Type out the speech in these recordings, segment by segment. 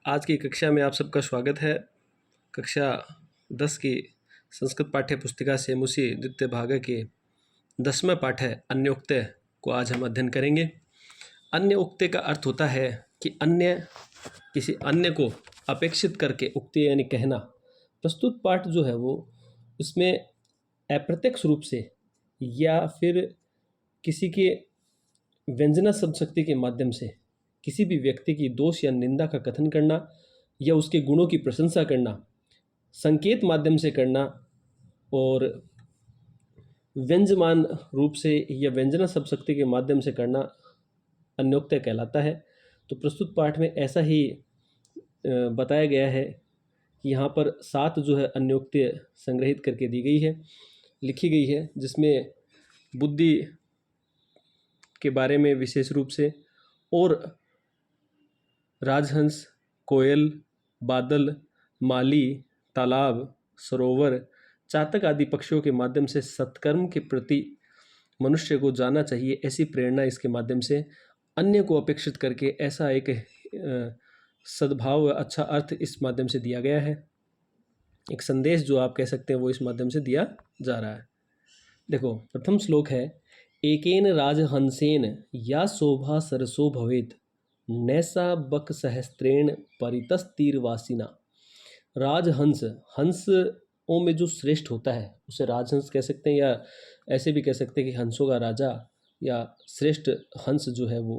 आज की कक्षा में आप सबका स्वागत है। कक्षा 10 की संस्कृत पाठ्य पुस्तिका से मुसी द्वितीय भाग के 10वां पाठ है अन्य उक्ते को आज हम अध्ययन करेंगे। अन्य उक्ते का अर्थ होता है कि अन्य किसी अन्य को अपेक्षित करके उक्ति यानी कहना। प्रस्तुत पाठ जो है वो उसमें अप्रत्यक्ष रूप से या फिर किसी के व्यंजना शब्द शक्ति के माध्यम से किसी भी व्यक्ति की दोष या निंदा का कथन करना या उसके गुणों की प्रशंसा करना, संकेत माध्यम से करना और व्यंजमान रूप से या व्यंजना शब्द शक्ति के माध्यम से करना अन्योक्त्य कहलाता है। तो प्रस्तुत पाठ में ऐसा ही बताया गया है कि यहाँ पर 7 जो है अन्योक्त्य संग्रहित करके दी गई है, लिखी गई है, जिसमें बुद्धि के बारे में विशेष रूप से और राजहंस, कोयल, बादल, माली, तालाब, सरोवर, चातक आदि पक्षियों के माध्यम से सत्कर्म के प्रति मनुष्य को जाना चाहिए, ऐसी प्रेरणा इसके माध्यम से अन्य को अपेक्षित करके ऐसा एक सद्भाव अच्छा अर्थ इस माध्यम से दिया गया है। एक संदेश जो आप कह सकते हैं वो इस माध्यम से दिया जा रहा है। देखो, प्रथम श्लोक है एकेन राजहंसेन या शोभा सरसो भवेत नैसा बक सहस्त्रेण परितस्तीरवासिना। राजहंस, हंसों में जो श्रेष्ठ होता है उसे राजहंस कह सकते हैं, या ऐसे भी कह सकते हैं कि हंसों का राजा या श्रेष्ठ हंस जो है वो।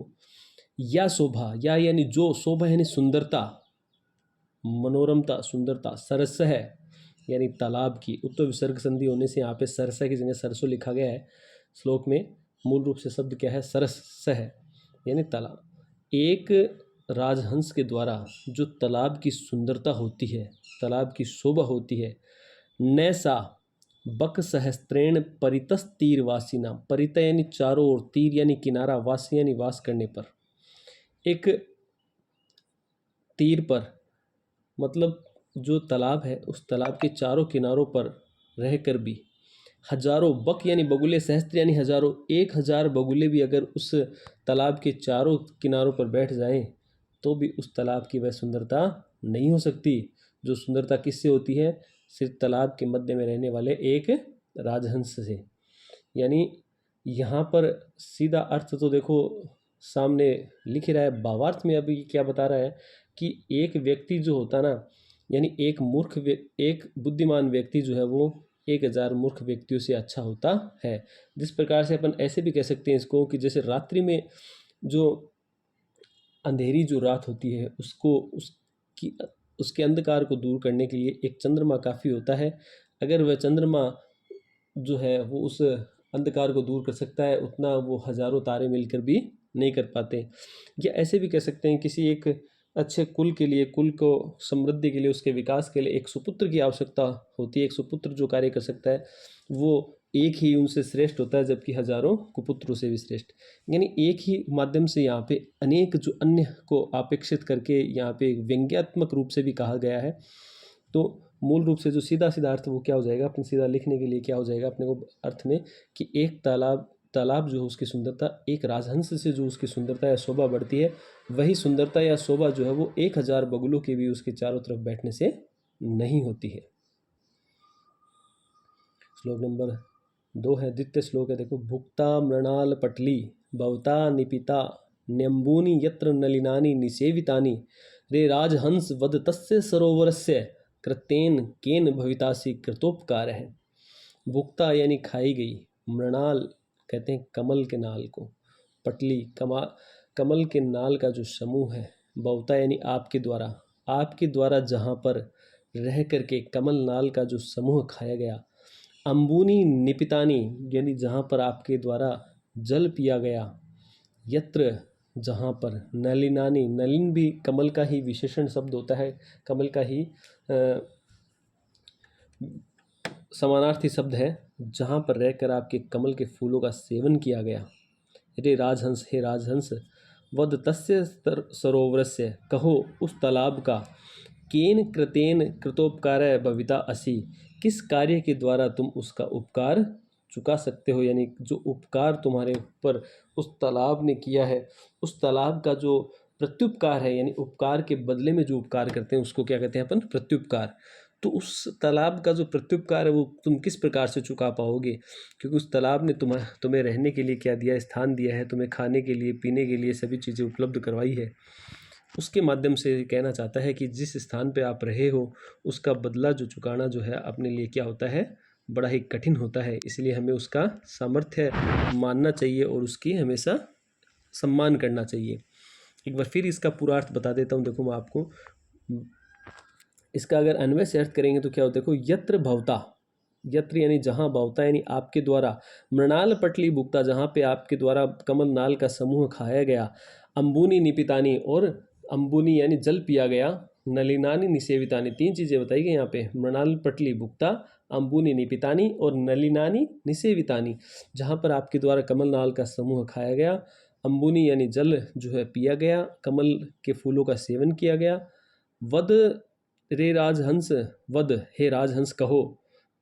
या शोभा, या यानी जो, शोभा यानी सुंदरता, मनोरमता, सुंदरता, सरस है यानी तालाब की। उत्तर विसर्ग संधि होने से यहाँ पे सरसा की जगह सरसों लिखा गया है। श्लोक में मूल रूप से शब्द क्या है? सरस है यानी तालाब। एक राजहंस के द्वारा जो तालाब की सुंदरता होती है, तालाब की शोभा होती है, नैसा बक सहस्त्रेण परितस्तीरवासिना। परित यानी चारों ओर, तीर यानी किनारा, वासी यानी वास करने पर। एक तीर पर मतलब जो तालाब है उस तालाब के चारों किनारों पर रहकर भी हजारों बक यानी बगुले, सहस्त्र यानी हजारों, 1000 बगुले भी अगर उस तालाब के चारों किनारों पर बैठ जाएं तो भी उस तालाब की वह सुंदरता नहीं हो सकती। जो सुंदरता किससे होती है? सिर्फ तालाब के मध्य में रहने वाले एक राजहंस से। यानी यहाँ पर सीधा अर्थ तो देखो सामने लिख रहा है, भावार्थ में अभी क्या बता रहा है कि एक व्यक्ति जो होता ना, यानी एक बुद्धिमान व्यक्ति जो है वो 1000 मूर्ख व्यक्तियों से अच्छा होता है। जिस प्रकार से अपन ऐसे भी कह सकते हैं इसको कि जैसे रात्रि में जो अंधेरी जो रात होती है उसके अंधकार को दूर करने के लिए एक चंद्रमा काफ़ी होता है। अगर वह चंद्रमा जो है वो उस अंधकार को दूर कर सकता है, उतना वो हजारों तारे मिलकर भी नहीं कर पाते। या ऐसे भी कह सकते हैं किसी एक अच्छे कुल के लिए, कुल को समृद्धि के लिए, उसके विकास के लिए एक सुपुत्र की आवश्यकता होती है। एक सुपुत्र जो कार्य कर सकता है वो एक ही उनसे श्रेष्ठ होता है, जबकि हजारों कुपुत्रों से भी श्रेष्ठ। यानी एक ही माध्यम से यहाँ पे अनेक जो अन्य को अपेक्षित करके यहाँ पे व्यंग्यात्मक रूप से भी कहा गया है। तो मूल रूप से जो सीधा सीधा अर्थ वो क्या हो जाएगा, अपने सीधा लिखने के लिए क्या हो जाएगा अपने को अर्थ में कि एक तालाब जो है उसकी सुंदरता, एक राजहंस से जो उसकी सुंदरता या शोभा बढ़ती है, वही सुंदरता या शोभा जो है वो 1000 बगुलों के भी उसके चारों तरफ बैठने से नहीं होती है। श्लोक नंबर 2 है, द्वितीय श्लोक है। देखो, भुक्ता मृणाल पटली भवता निपिता न्यंबूनि यत्र नलिनानि निसेवितानि रे राजहंस वद तस्य सरोवरस्य कृतेन केन भवितासी कृतोपकार है। भुक्ता यानी खाई गई, मृणाल कहते हैं कमल के नाल को, पटली कमल के नाल का जो समूह है, भवता यानी आपके द्वारा जहाँ पर रह करके कमल नाल का जो समूह खाया गया, अम्बूनी निपितानी यानी जहाँ पर आपके द्वारा जल पिया गया, यत्र जहाँ पर, नलिनानी, नलिन भी कमल का ही विशेषण शब्द होता है, कमल का ही समानार्थी शब्द है, जहाँ पर रहकर आपके कमल के फूलों का सेवन किया गया। रे राजहंस, हे राजहंस, वद तस्य सरोवरस्य, कहो उस तालाब का, केन कृतेन कृतोपकार भविता असि, किस कार्य के द्वारा तुम उसका उपकार चुका सकते हो। यानी जो उपकार तुम्हारे ऊपर उस तालाब ने किया है, उस तालाब का जो प्रत्युपकार है, यानी उपकार के बदले में जो उपकार करते हैं उसको क्या कहते हैं अपन? प्रत्युपकार। तो उस तालाब का जो प्रत्युपकार है वो तुम किस प्रकार से चुका पाओगे? क्योंकि उस तालाब ने तुम्हें रहने के लिए क्या दिया? स्थान दिया है, तुम्हें खाने के लिए, पीने के लिए सभी चीज़ें उपलब्ध करवाई है। उसके माध्यम से कहना चाहता है कि जिस स्थान पे आप रहे हो उसका बदला जो चुकाना जो है अपने लिए क्या होता है? बड़ा ही कठिन होता है। इसलिए हमें उसका सामर्थ्य मानना चाहिए और उसकी हमेशा सम्मान करना चाहिए। एक बार फिर इसका पूरा अर्थ बता देता हूँ। देखो मैं आपको इसका अगर अन्वय से अर्थ करेंगे तो क्या होता है? देखो, यत्र भवता, यत्र यानी जहाँ, भवता यानी आपके द्वारा, मृणाल पटली भुक्ता जहाँ पे आपके द्वारा कमल नाल का समूह खाया गया, अम्बुनी निपितानी और अम्बुनी यानी जल पिया गया, नलिनानी निसेवितानी, तीन चीज़ें बताई गई यहाँ पे, मृणाल पटली भुक्ता, अम्बुनी निपितानी और नलिनानी निसेवितानी, जहाँ पर आपके द्वारा कमल नाल का समूह खाया गया, अम्बुनी यानी जल जो है पिया गया, कमल के फूलों का सेवन किया गया, वद रे राजहंस, वद हे राजहंस कहो,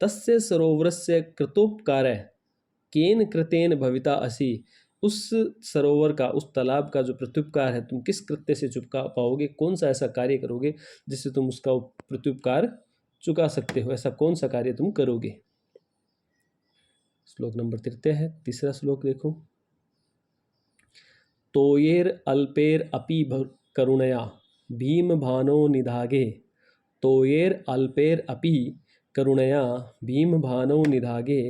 तस्य सरोवरस्य कृतोपकार केन कृतेन भविता असि, उस सरोवर का, उस तालाब का जो प्रत्युपकार है तुम किस कृत्य से चुका पाओगे? कौन सा ऐसा कार्य करोगे जिससे तुम उसका प्रत्युपकार चुका सकते हो? ऐसा कौन सा कार्य तुम करोगे? श्लोक नंबर 33 है, तीसरा श्लोक देखो। तोयेर अल्पेर अपि करुणया भीम भानो निधागे, तोयेर अल्पेर अपि करुणया भीम भानो निधागे,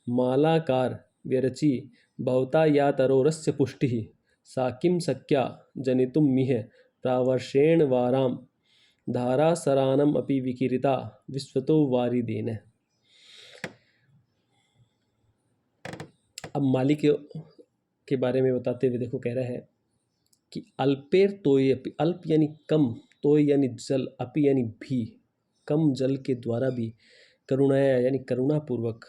मालाकार व्यरचि भवता या तरोरस्य पुष्टिः, सा किं शक्या जनितुं मिह प्रावर्षेण वारां, धारासरानम अपि विकिरिता विश्वतो वारिदेन। अब माली के बारे में बताते हुए देखो कह रहा है कि अल्पेर तोय, अल्प यानी कम, तोय यानी जल, अपि यानी भी, कम जल के द्वारा भी, करुणाया यानी करुणापूर्वक,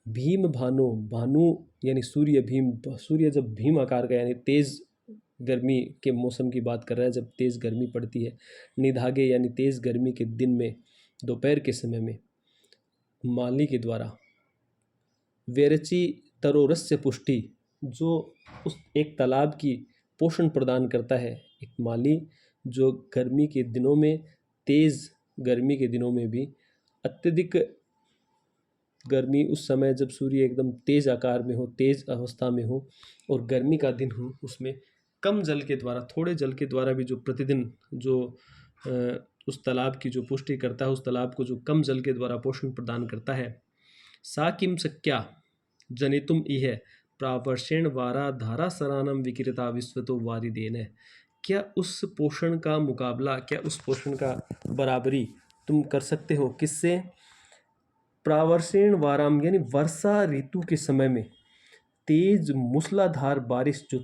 भीम भानु, भानु यानी सूर्य, भीम सूर्य जब भीम आकार का यानी तेज गर्मी के मौसम की बात कर रहा है, जब तेज गर्मी पड़ती है, निधागे यानी तेज गर्मी के दिन में, दोपहर के समय में, माली के द्वारा, वेरची तरोरस्य पुष्टि, जो उस एक तालाब की पोषण प्रदान करता है, एक माली जो गर्मी के दिनों में, तेज़ गर्मी के दिनों में भी, अत्यधिक गर्मी उस समय जब सूर्य एकदम तेज़ आकार में हो, तेज़ अवस्था में हो और गर्मी का दिन हो, उसमें कम जल के द्वारा, थोड़े जल के द्वारा भी जो प्रतिदिन जो उस तालाब की जो पुष्टि करता है, उस तालाब को जो कम जल के द्वारा पोषण प्रदान करता है, सा किम शक्या जनितुम इह प्रावर्षेण वारा धारा सरानम विकिरता विश्वतो वारिदेन, क्या उस पोषण का मुकाबला, क्या उस पोषण का बराबरी तुम कर सकते हो? किससे? प्रावर्षेण वाराम यानी वर्षा ऋतु के समय में तेज मूसलाधार बारिश जो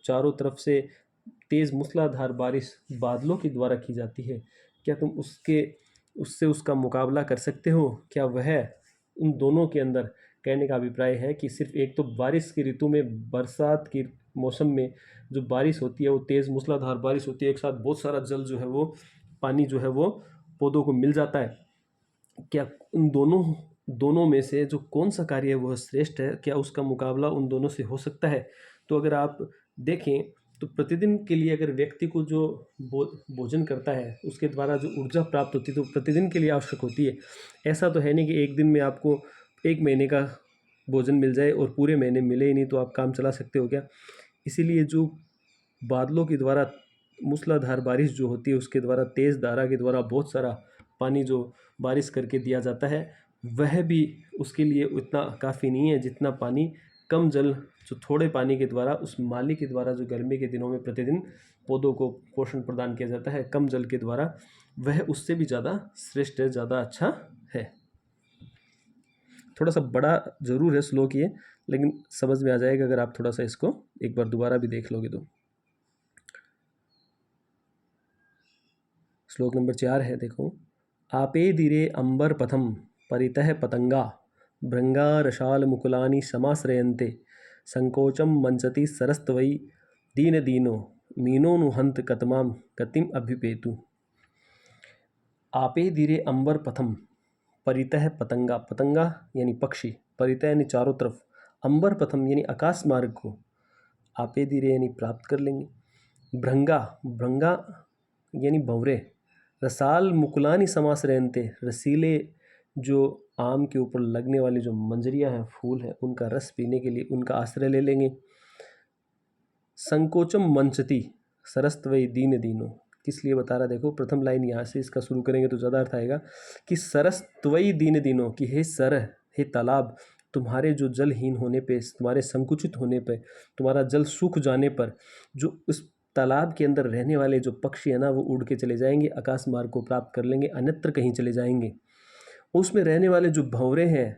चारों तरफ से तेज मूसलाधार बारिश बादलों के द्वारा की जाती है, क्या तुम उससे उसका मुकाबला कर सकते हो? क्या वह उन दोनों के अंदर, कहने का अभिप्राय है कि सिर्फ एक तो बारिश की ऋतु में, बरसात के मौसम में जो बारिश होती है वो तेज़ मूसलाधार बारिश होती है, एक साथ बहुत सारा जल जो है वो, पानी जो है वो पौधों को मिल जाता है, क्या उन दोनों में से जो कौन सा कार्य है वह श्रेष्ठ है? क्या उसका मुकाबला उन दोनों से हो सकता है? तो अगर आप देखें तो प्रतिदिन के लिए अगर व्यक्ति को जो भोजन करता है उसके द्वारा जो ऊर्जा प्राप्त होती है तो प्रतिदिन के लिए आवश्यक होती है। ऐसा तो है नहीं कि एक दिन में आपको 1 महीने का भोजन मिल जाए और पूरे महीने मिले ही नहीं तो आप काम चला सकते हो क्या? इसीलिए जो बादलों के द्वारा मूसलाधार बारिश जो होती है उसके द्वारा, तेज़ धारा के द्वारा बहुत सारा पानी जो बारिश करके दिया जाता है, वह भी उसके लिए उतना काफ़ी नहीं है जितना पानी, कम जल, जो थोड़े पानी के द्वारा उस माली के द्वारा जो गर्मी के दिनों में प्रतिदिन पौधों को पोषण प्रदान किया जाता है कम जल के द्वारा, वह उससे भी ज़्यादा श्रेष्ठ है, ज़्यादा अच्छा है। थोड़ा सा बड़ा ज़रूर है श्लोक ये, लेकिन समझ में आ जाएगा अगर आप थोड़ा सा इसको एक बार दोबारा भी देख लोगे तो। श्लोक नंबर 4 है, देखो। आपे धीरे अंबर पथम परितः पतंगा भृंगारशाल मुकुलानि समाश्रयन्ते, संकोचम मंचति सरस्तवै दीन दीनो मीनो नुहंत कतमाम गतिम अभ्युपेतु। आपे धीरे अंबर पथम परितः पतंगा, पतंगा यानी पक्षी, परितः यानी चारों तरफ, अंबर पथम यानी आकाश मार्ग को, आपे धीरे यानी प्राप्त कर लेंगे, भृंगा, भृंगा यानी भंवरे। रसाल मुकुलानी समास रहते, रसीले जो आम के ऊपर लगने वाली जो मंजरियां हैं, फूल हैं, उनका रस पीने के लिए उनका आश्रय ले लेंगे। संकोचम मंचती सरस्त्वई दीन दीनो, किस लिए बता रहा देखो, प्रथम लाइन यहाँ से इसका शुरू करेंगे तो ज़्यादा अर्थ आएगा कि सरस्त्वई दीन दीनो, कि हे सर, हे तालाब, तुम्हारे जो जलहीन होने पे, तुम्हारे संकुचित होने पे, तुम्हारा जल सूख जाने पर जो उस तालाब के अंदर रहने वाले जो पक्षी है ना, वो उड़ के चले जाएंगे, आकाश मार्ग को प्राप्त कर लेंगे, अन्यत्र कहीं चले जाएंगे। उसमें रहने वाले जो भंवरे हैं,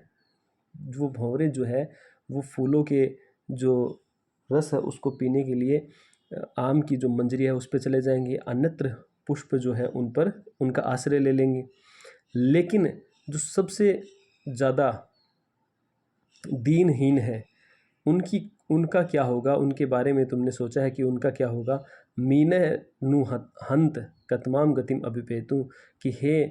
वो भंवरे जो है वो फूलों के जो रस है उसको पीने के लिए आम की जो मंजरी है उस पर चले जाएंगे, अन्यत्र पुष्प जो है उन पर उनका आश्रय ले लेंगे। लेकिन जो सबसे ज़्यादा दीनहीन है उनका क्या होगा, उनके बारे में तुमने सोचा है कि उनका क्या होगा। मीन नु हंत कतमाम गतिम अभिपेतु, कि हे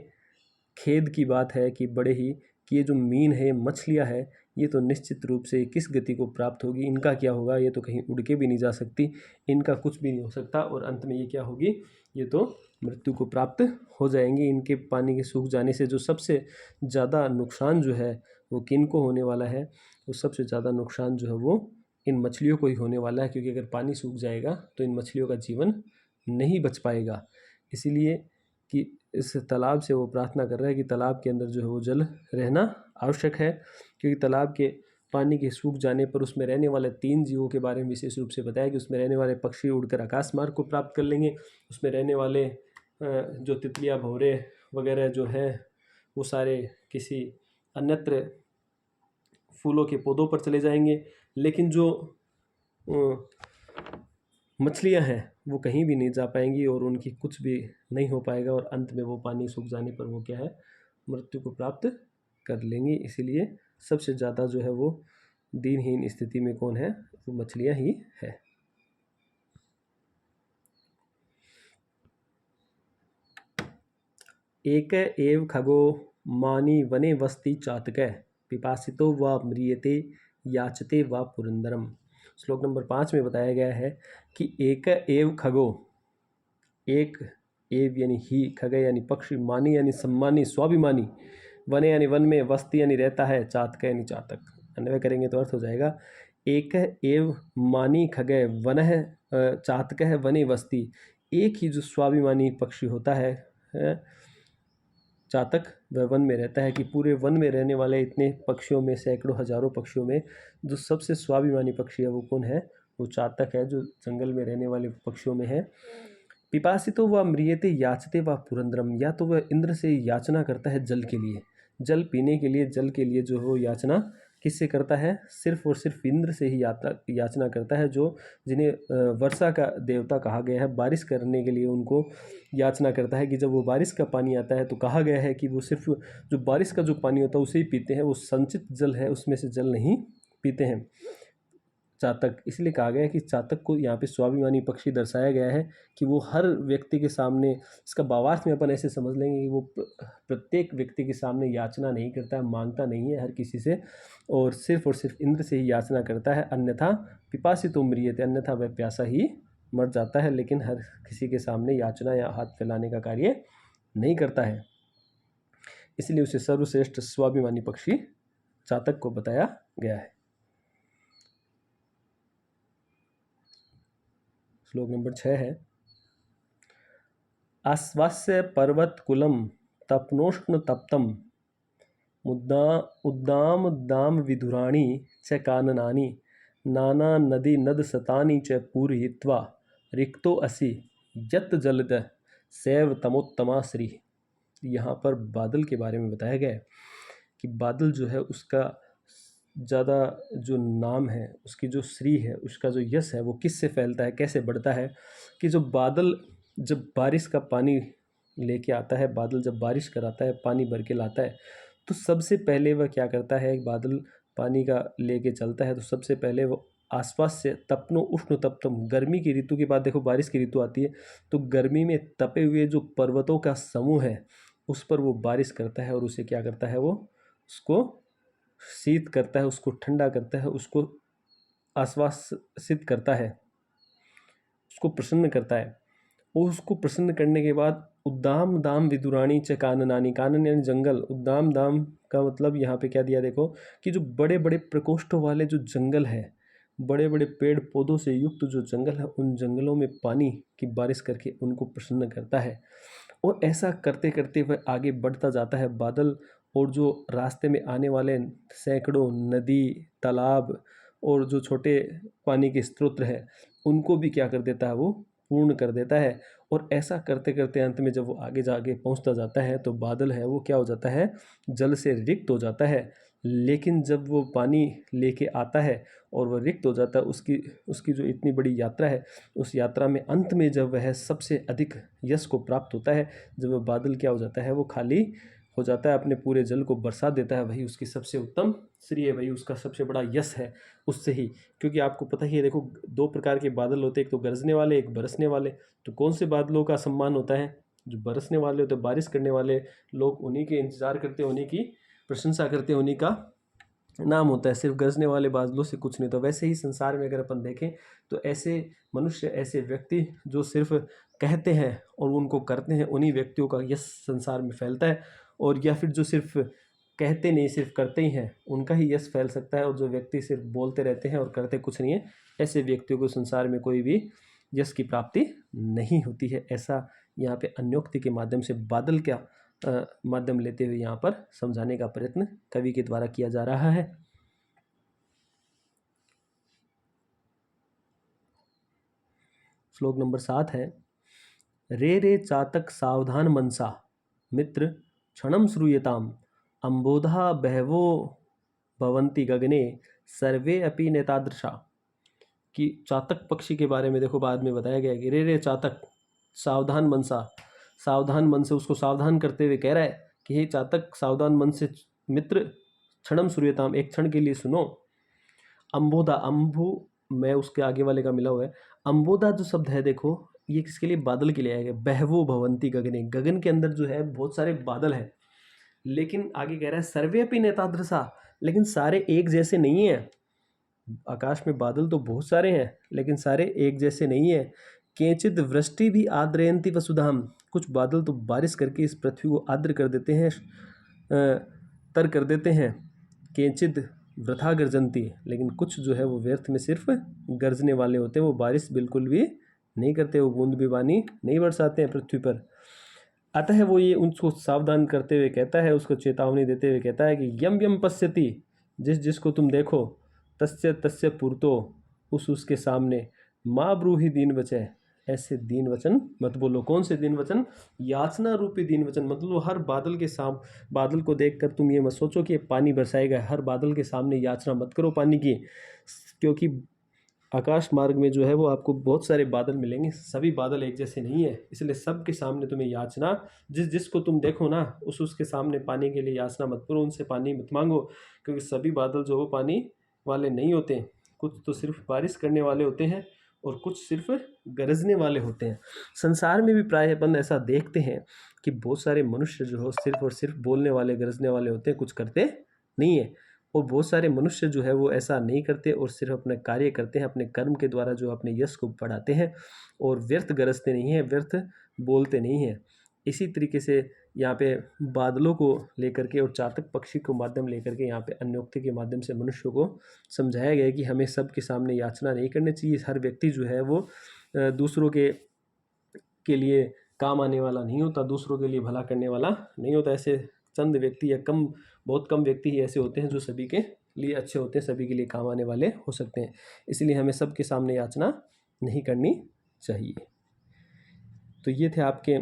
खेद की बात है कि बड़े ही कि ये जो मीन है, मछलियाँ है, ये तो निश्चित रूप से किस गति को प्राप्त होगी, इनका क्या होगा, ये तो कहीं उड़ के भी नहीं जा सकती, इनका कुछ भी नहीं हो सकता, और अंत में ये क्या होगी, ये तो मृत्यु को प्राप्त हो जाएंगी। इनके पानी के सूख जाने से जो सबसे ज़्यादा नुकसान जो है वो किन को होने वाला है, वो सबसे ज़्यादा नुकसान जो है वो इन मछलियों को ही होने वाला है, क्योंकि अगर पानी सूख जाएगा तो इन मछलियों का जीवन नहीं बच पाएगा। इसीलिए कि इस तालाब से वो प्रार्थना कर रहा है कि तालाब के अंदर जो है वो जल रहना आवश्यक है, क्योंकि तालाब के पानी के सूख जाने पर उसमें रहने वाले 3 जीवों के बारे में विशेष रूप से बताया कि उसमें रहने वाले पक्षी उड़कर आकाश मार्ग को प्राप्त कर लेंगे, उसमें रहने वाले जो तितलियाँ, भंवरे वगैरह जो है वो सारे किसी अन्यत्र फूलों के पौधों पर चले जाएंगे, लेकिन जो मछलियां हैं वो कहीं भी नहीं जा पाएंगी और उनकी कुछ भी नहीं हो पाएगा, और अंत में वो पानी सूख जाने पर वो क्या है, मृत्यु को प्राप्त कर लेंगी। इसीलिए सबसे ज़्यादा जो है वो दीनहीन स्थिति में कौन है, वो मछलियां ही है। एक एव खगो मानी वने वस्ति चातक पिपासितो व म्रियते याचते व पुरंदरम। श्लोक नंबर 5 में बताया गया है कि एक एव खगो, एक एव यानी ही, खग यानी पक्षी, मानी यानी सम्मानी, स्वाभिमानी, वने यानी वन में, वस्ती यानी रहता है, चातक यानी चातक। अन्वय करेंगे तो अर्थ हो जाएगा एक एव मानी खग वन है, चातक है वने वस्ती, एक ही जो स्वाभिमानी पक्षी होता है चातक, वह वन में रहता है। कि पूरे वन में रहने वाले इतने पक्षियों में, सैकड़ों हजारों पक्षियों में जो सबसे स्वाभिमानी पक्षी है वो कौन है, वो चातक है, जो जंगल में रहने वाले पक्षियों में है। पिपासितो व म्रियते याचते व पुरंदरम, या तो वह इंद्र से याचना करता है जल के लिए, जल पीने के लिए, जल के लिए जो हो याचना किससे करता है, सिर्फ और सिर्फ इंद्र से ही याचना करता है, जो जिन्हें वर्षा का देवता कहा गया है। बारिश करने के लिए उनको याचना करता है कि जब वो बारिश का पानी आता है तो कहा गया है कि वो सिर्फ जो बारिश का जो पानी होता है उसे ही पीते हैं, वो संचित जल है उसमें से जल नहीं पीते हैं चातक। इसलिए कहा गया है कि चातक को यहाँ पे स्वाभिमानी पक्षी दर्शाया गया है कि वो हर व्यक्ति के सामने, इसका भावार्थ में अपन ऐसे समझ लेंगे कि वो प्रत्येक व्यक्ति के सामने याचना नहीं करता है, मांगता नहीं है हर किसी से, और सिर्फ इंद्र से ही याचना करता है। अन्यथा पिपासितो म्रियते, अन्यथा वह प्यासा ही मर जाता है, लेकिन हर किसी के सामने याचना या हाथ फैलाने का कार्य नहीं करता है। इसलिए उसे सर्वश्रेष्ठ स्वाभिमानी पक्षी चातक को बताया गया है। श्लोक नंबर 6 है आश्वास्य पर्वतकुलं तपनोष्ण तप्तम उद्दाम उद्दाम विधुराणि च काननानि नाना नदी नद सतानि च पूरयित्वा रिक्तो असि यत् जलद सैव तमोत्तमा श्री। यहाँ पर बादल के बारे में बताया गया है कि बादल जो है उसका ज़्यादा जो नाम है, उसकी जो श्री है, उसका जो यश है वो किससे फैलता है, कैसे बढ़ता है। कि जो बादल जब बारिश का पानी लेके आता है, बादल जब बारिश कराता है, पानी भर के लाता है, तो सबसे पहले वह क्या करता है, बादल पानी का लेके चलता है तो सबसे पहले वो आसपास से तपनो उष्ण तप्तम, गर्मी की ऋतु के बाद देखो बारिश की ऋतु आती है, तो गर्मी में तपे हुए जो पर्वतों का समूह है उस पर वो बारिश करता है, और उसे क्या करता है, वो उसको शीत करता है, उसको ठंडा करता है, उसको आश्वासित करता है, को प्रसन्न करता है। और उसको प्रसन्न करने के बाद उद्दाम दाम विदुराणी च काननानी, कानन यानी जंगल, उद्दाम दाम का मतलब यहाँ पे क्या दिया देखो कि जो बड़े बड़े प्रकोष्ठों वाले जो जंगल है, बड़े बड़े पेड़ पौधों से युक्त जो जंगल है, उन जंगलों में पानी की बारिश करके उनको प्रसन्न करता है। और ऐसा करते करते वह आगे बढ़ता जाता है। बादल और जो रास्ते में आने वाले सैकड़ों नदी, तालाब और जो छोटे पानी के स्रोत है, उनको भी क्या कर देता है, वो पूर्ण कर देता है। और ऐसा करते करते अंत में जब वो आगे जाके पहुंचता जाता है तो बादल है वो क्या हो जाता है, जल से रिक्त हो जाता है। लेकिन जब वो पानी लेके आता है और वह रिक्त हो जाता है, उसकी उसकी जो इतनी बड़ी यात्रा है, उस यात्रा में अंत में जब वह सबसे अधिक यश को प्राप्त होता है, जब वह बादल क्या हो जाता है, वो खाली हो जाता है, अपने पूरे जल को बरसा देता है, वही उसकी सबसे उत्तम श्री है, वही उसका सबसे बड़ा यश है उससे ही। क्योंकि आपको पता ही है, देखो दो प्रकार के बादल होते हैं, एक तो गरजने वाले, एक बरसने वाले। तो कौन से बादलों का सम्मान होता है, जो बरसने वाले होते हैं, बारिश करने वाले लोग उन्हीं के इंतजार करते हैं, उन्हीं की प्रशंसा करते हैं, उन्हीं का नाम होता है। सिर्फ गरजने वाले बादलों से कुछ नहीं। तो वैसे ही संसार में अगर अपन देखें तो ऐसे मनुष्य, ऐसे व्यक्ति जो सिर्फ कहते हैं और उनको करते हैं, उन्हीं व्यक्तियों का यश संसार में फैलता है। और या फिर जो सिर्फ कहते नहीं, सिर्फ करते ही हैं, उनका ही यश फैल सकता है। और जो व्यक्ति सिर्फ बोलते रहते हैं और करते कुछ नहीं है, ऐसे व्यक्तियों को संसार में कोई भी यश की प्राप्ति नहीं होती है। ऐसा यहाँ पे अन्योक्ति के माध्यम से बादल का माध्यम लेते हुए यहाँ पर समझाने का प्रयत्न कवि के द्वारा किया जा रहा है। श्लोक नंबर 7 है, रे रे चातक सावधान मनसा मित्र क्षणम श्रूयताम अम्बोधा बहवो भवन्ति गगने सर्वे अपि नेतादृशा। कि चातक पक्षी के बारे में देखो बाद में बताया गया कि रे रे चातक सावधान मनसा, सावधान मन से उसको सावधान करते हुए कह रहा है कि हे चातक, सावधान मन से मित्र, क्षणम सूर्यताम, एक क्षण के लिए सुनो। अम्बोधा, अम्बु मैं उसके आगे वाले का मिला हुआ है। अम्बोधा जो शब्द है देखो, ये किसके लिए, बादल के लिए आया गया। बहवो भवंती गगने, गगन के अंदर जो है बहुत सारे बादल हैं। लेकिन आगे कह रहा है सर्वे अपि नेतादृशा, लेकिन सारे एक जैसे नहीं है। आकाश में बादल तो बहुत सारे हैं, लेकिन सारे एक जैसे नहीं है। केचिद वृष्टि भी आद्रयंती वसुधाम, कुछ बादल तो बारिश करके इस पृथ्वी को आर्द्र कर देते हैं, तर कर देते हैं। केचिद वृथा गर्जंती, लेकिन कुछ जो है वो व्यर्थ में सिर्फ गरजने वाले होते हैं, वो बारिश बिल्कुल भी नहीं करते, वो बूंद भी पानी नहीं बरसाते हैं पृथ्वी पर। अतः वो ये उनको सावधान करते हुए कहता है, उसको चेतावनी देते हुए कहता है कि यम यम पश्यति, जिस जिसको तुम देखो, तस्य तस्य पुरतो, उस उसके सामने, माँ ब्रूहि दीन वचय, ऐसे दीन वचन मत बोलो। कौन से दीन वचन, याचना रूपी दीन वचन। मतलब हर बादल के बादल को देखकर तुम ये मत सोचो कि पानी बरसाएगा, हर बादल के सामने याचना मत करो पानी की। क्योंकि आकाश मार्ग में जो है वो आपको बहुत सारे बादल मिलेंगे, सभी बादल एक जैसे नहीं है, इसलिए सबके सामने तुम्हें याचना, जिस जिसको तुम देखो ना, उस उसके सामने पानी के लिए याचना मत करो, उनसे पानी मत मांगो। क्योंकि सभी बादल जो वो पानी वाले नहीं होते, कुछ तो सिर्फ बारिश करने वाले होते हैं और कुछ सिर्फ गरजने वाले होते हैं। संसार में भी प्राय अपन ऐसा देखते हैं कि बहुत सारे मनुष्य जो हो सिर्फ और सिर्फ बोलने वाले, गरजने वाले होते हैं, कुछ करते नहीं है। और बहुत सारे मनुष्य जो है वो ऐसा नहीं करते और सिर्फ अपने कार्य करते हैं, अपने कर्म के द्वारा जो अपने यश को बढ़ाते हैं, और व्यर्थ गरजते नहीं हैं, व्यर्थ बोलते नहीं हैं। इसी तरीके से यहाँ पे बादलों को लेकर के और चातक पक्षी को माध्यम लेकर के यहाँ पे अन्योक्ति के माध्यम से मनुष्य को समझाया गया है कि हमें सबके सामने याचना नहीं करनी चाहिए। हर व्यक्ति जो है वो दूसरों के लिए काम आने वाला नहीं होता, दूसरों के लिए भला करने वाला नहीं होता। ऐसे चंद व्यक्ति या बहुत कम व्यक्ति ही ऐसे होते हैं जो सभी के लिए अच्छे होते हैं, सभी के लिए काम आने वाले हो सकते हैं। इसलिए हमें सबके सामने याचना नहीं करनी चाहिए। तो ये थे आपके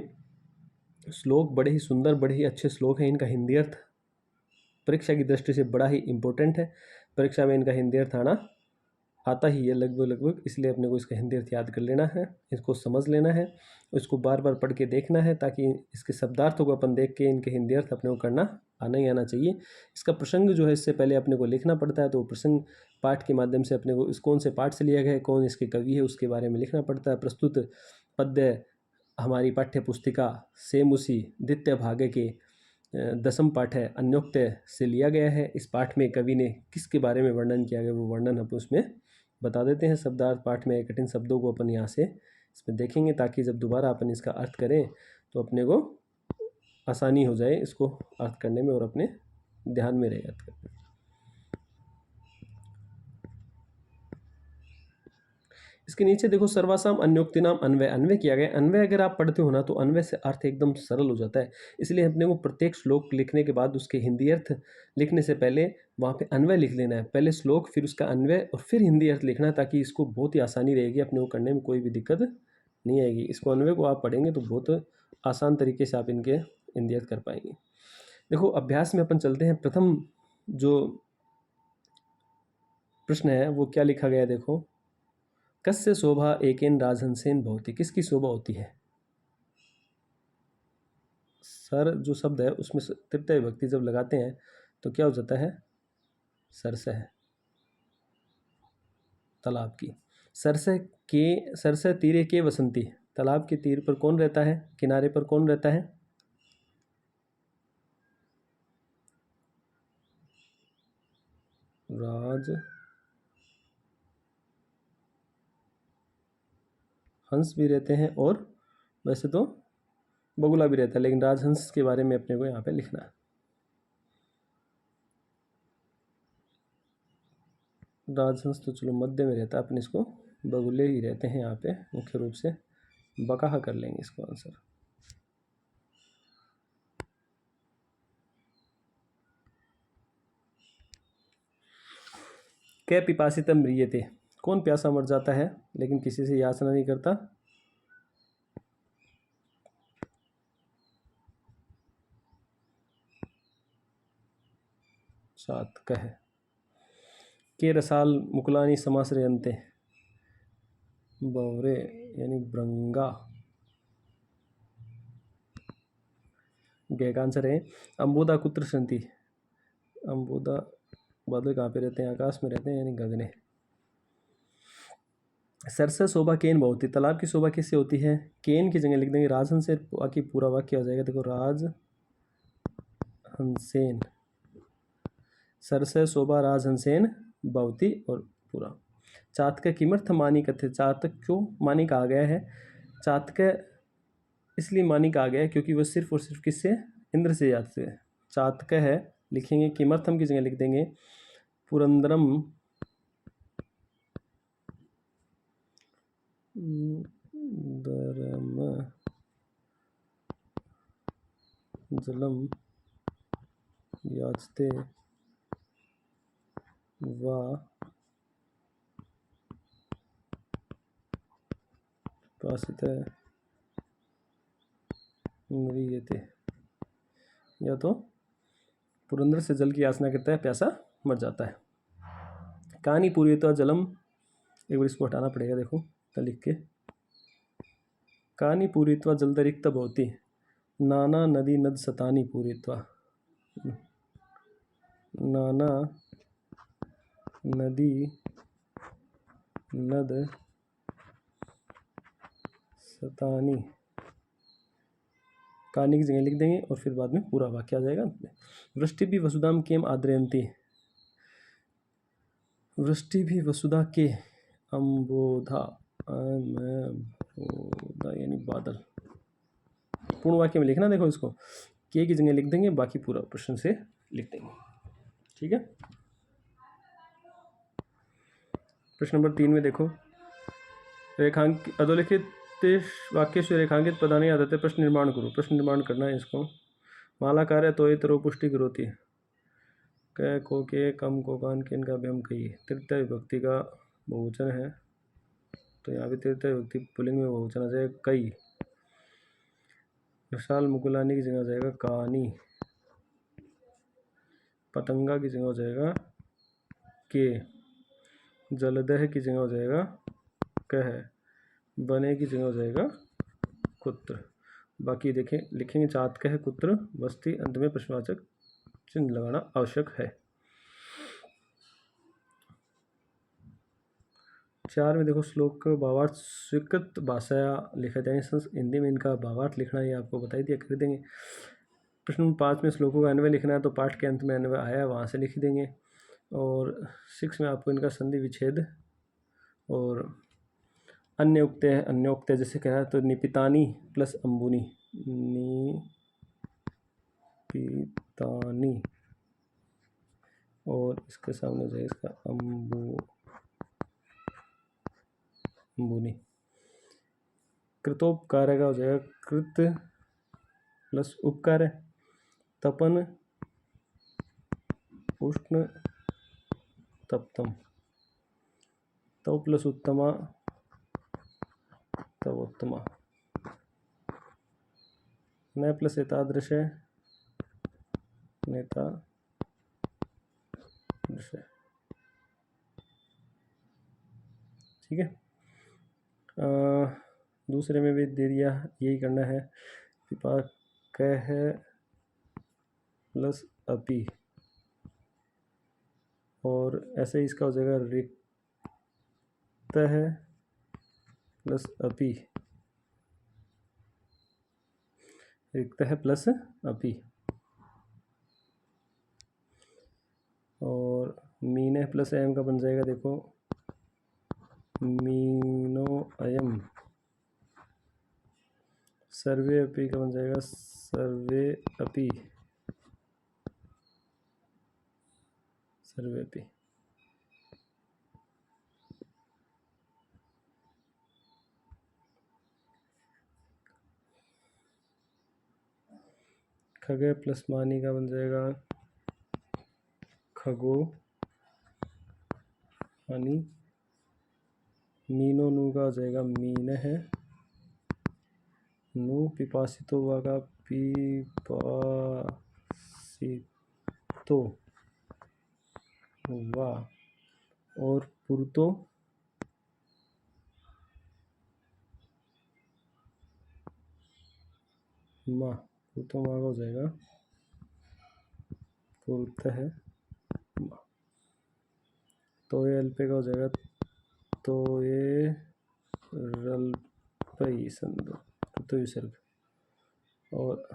श्लोक, बड़े ही सुंदर, बड़े ही अच्छे श्लोक हैं। इनका हिंदी अर्थ परीक्षा की दृष्टि से बड़ा ही इम्पोर्टेंट है। परीक्षा में इनका हिंदी अर्थ आना आता ही है लगभग, इसलिए अपने को इसका हिंदी अर्थ याद कर लेना है, इसको समझ लेना है, इसको बार बार पढ़ के देखना है, ताकि इसके शब्दार्थों को अपन देख के इनके हिंदी अर्थ अपने को करना आना ही आना चाहिए। इसका प्रसंग जो है इससे पहले अपने को लिखना पड़ता है, तो प्रसंग पाठ के माध्यम से अपने को इस कौन से पाठ से लिया गया है, कौन इसके कवि है, उसके बारे में लिखना पड़ता है। प्रस्तुत पद्य हमारी पाठ्य पुस्तिका सेम उसी द्वितीय भाग के 10वां पाठ है, अन्योक्त्य से लिया गया है। इस पाठ में कवि ने किसके बारे में वर्णन किया गया, वो वर्णन हम उसमें बता देते हैं। शब्दार्थ पाठ में कठिन शब्दों को अपन यहाँ से इसमें देखेंगे, ताकि जब दोबारा अपन इसका अर्थ करें तो अपने को आसानी हो जाए इसको अर्थ करने में और अपने ध्यान में रहे अर्थ करने में। इसके नीचे देखो सर्वासाम अन्योक्ति नाम अन्वय, अन्वय किया गया। अन्वय अगर आप पढ़ते हो ना तो अन्वय से अर्थ एकदम सरल हो जाता है। इसलिए अपने को प्रत्येक श्लोक लिखने के बाद उसके हिंदी अर्थ लिखने से पहले वहाँ पे अन्वय लिख लेना है। पहले श्लोक, फिर उसका अन्वय और फिर हिंदी अर्थ लिखना है, ताकि इसको बहुत ही आसानी रहेगी, अपने को करने में कोई भी दिक्कत नहीं आएगी। इसको अन्वय को आप पढ़ेंगे तो बहुत आसान तरीके से आप इनके हिंदी अर्थ कर पाएंगे। देखो अभ्यास में अपन चलते हैं। प्रथम जो प्रश्न है वो क्या लिखा गया है, देखो, कस्य शोभा एकेन राजहंसेन भवति, किसकी शोभा होती है। सर जो शब्द है उसमें तृतीय विभक्ति जब लगाते हैं तो क्या हो जाता है, सरसह, तालाब की। सरसह तीरे के वसंती, तालाब के तीर पर कौन रहता है, किनारे पर कौन रहता है। राज हंस भी रहते हैं और वैसे तो बगुला भी रहता है, लेकिन राजहंस के बारे में अपने को यहाँ पे लिखना है। राजहंस तो चलो मध्य में रहता है, अपन इसको बगुले ही रहते हैं यहाँ पे मुख्य रूप से। बकाहा कर लेंगे इसको आंसर। कै पिपासितम म्रियते, कौन प्यासा मर जाता है लेकिन किसी से याचना नहीं करता। सातकह। के रसाल मुकुलानी समाश्रयन्ते, बवरे यानी ब्रंगा। गए का आंसर है अंबुदा कुत्र संति, अंबुदा बादल कहाँ पे रहते हैं, आकाश में रहते हैं यानी गगने। सरसह शोभा केन भवति, तालाब की शोभा किससे होती है। केन की जगह लिख देंगे राजहंस से, बाकी पूरा वाक्य हो जाएगा। देखो राज हंसेन, सरसह शोभा राजहंसेन भवति और पूरा। चातक किमर्थ मानी कथे, चातक क्यों मानी कहा गया है। चातक इसलिए मानी कहा गया है क्योंकि वह सिर्फ और सिर्फ किससे, इंद्र से जाते हैं। चातक है लिखेंगे, किमर्थम की जगह लिख देंगे पुरंदरम धर्म जलम याचते वा पासित म्रियते, या तो पुरंदर से जल की याचना करता है, प्यासा मर जाता है। कहानी पूरी तो जलम, एक बार इसको हटाना पड़ेगा, देखो तो लिख के। कहानी पूरीत्वा जलदरिक्त भवति, नाना नदी नद सतानी पूरीत्वा, नाना नदी नद सतानी, कहानी की जगह लिख देंगे और फिर बाद में पूरा वाक्य आ जाएगा। वृष्टि भी वसुधाम केम आद्रयंती, वृष्टि भी वसुधा के अम्बोधा, यानी बादल। पूर्ण वाक्य में लिखना, देखो इसको के की जगह लिख देंगे, बाकी पूरा प्रश्न से लिख देंगे। ठीक है। प्रश्न नंबर 3 में देखो, रेखांकित अधोलिखित वाक्य से रेखांकित पदानि आदते प्रश्न निर्माण करो। प्रश्न निर्माण करना है इसको। माला कार्य तो तरो पुष्टि करोती, क को के कम को कान किन का व्यम कही, तृतीय विभक्ति का बहुवचन है तो यहाँ भी तृतीय विभक्ति पुल्लिंग में बहुवचन आ जाएगा कई। विशाल मुकुलानी की जगह हो जाएगा कहानी, पतंगा की जगह हो जाएगा के, जलदह की जगह हो जाएगा कह, बने की जगह हो जाएगा कुत्र। बाकी देखें लिखेंगे चातकह कुत्र बस्ती, अंत में प्रश्नवाचक चिन्ह लगाना आवश्यक है। 4 में देखो श्लोक का भावार्थ स्वीकृत भाषाया लिखा जाए, हिंदी में इनका भावार्थ लिखना ये आपको बताई दिया, कर देंगे। प्रश्न नंबर 5 में श्लोकों का अन्वय लिखना है तो पाठ के अंत में अन्वय आया वहाँ से लिख देंगे। और 6 में आपको इनका संधि विच्छेद और अन्य उक्ते जैसे कह रहा है तो निपितानी प्लस अम्बुनी, निपितानी, और इसके सामने जाए इसका अम्बुनी। कृतोपकार का हो जाएगा कृत प्लस उपकार, तपन उष्ण तप्तम, तव प्लस उत्तमा तवोत्तमा, न प्लस एतादृश नेता दृश्य। ठीक है, दूसरे में भी दे दिया, यही करना है। पिपा कह प्लस अपी, और ऐसे ही इसका हो जाएगा रिक्त है प्लस अपी, रिक्त है प्लस अपी, और मीन प्लस एम का बन जाएगा, देखो मीनो अयम, सर्वे अपी का बन जाएगा सर्वे अपी, सर्वे अपी। खगे प्लस मानी का बन जाएगा खगो मानी, मीनो नू का हो जाएगा मीन है नू, पिपासितो वा का पिपासितो वा, और पुरतो माँ, पुरतो माँ का हो जाएगा पुरत है माँ। तो ये अल्पे का हो जाएगा तो ये रल्पई संदो, तो विसर्ग, और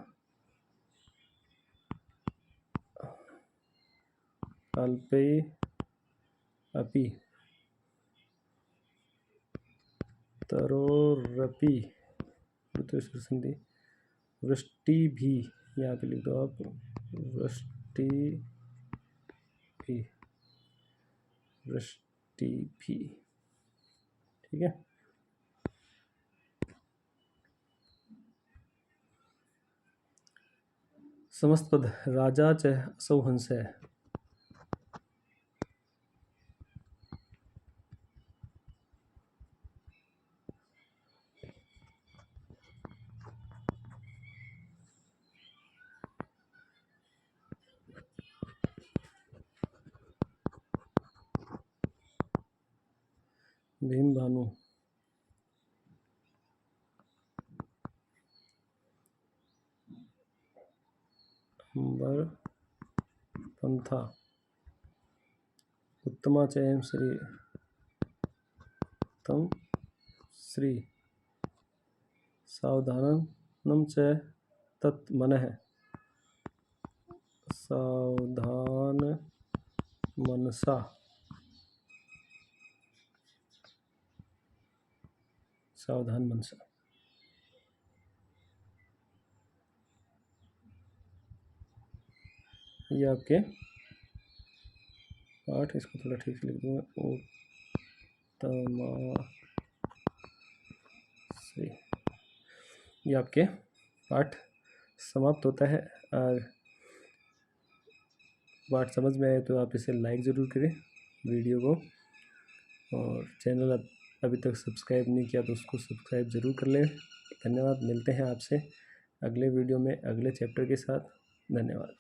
अल्पे अपि तरोरपि, तो संधि, वृष्टि भी, यहाँ पे लिख दो आप वृष्टि भी, वृष्टि भी। ठीक है, समस्त पद राजा च असौ हंस है, भीम भानु, अंबर पंथा, उत्तमा च एम श्री, तम श्री, सावधानम च तत् मनः, सावधान मनसा, सावधान मनसा। ये आपके पाठ, इसको थोड़ा ठीक से लिख दूंगा, उत्तमा श्री। ये आपके पाठ समाप्त होता है। और पाठ समझ में आए तो आप इसे लाइक ज़रूर करें वीडियो को, और चैनल अभी तक सब्सक्राइब नहीं किया तो उसको सब्सक्राइब ज़रूर कर लें। धन्यवाद, मिलते हैं आपसे अगले वीडियो में अगले चैप्टर के साथ। धन्यवाद।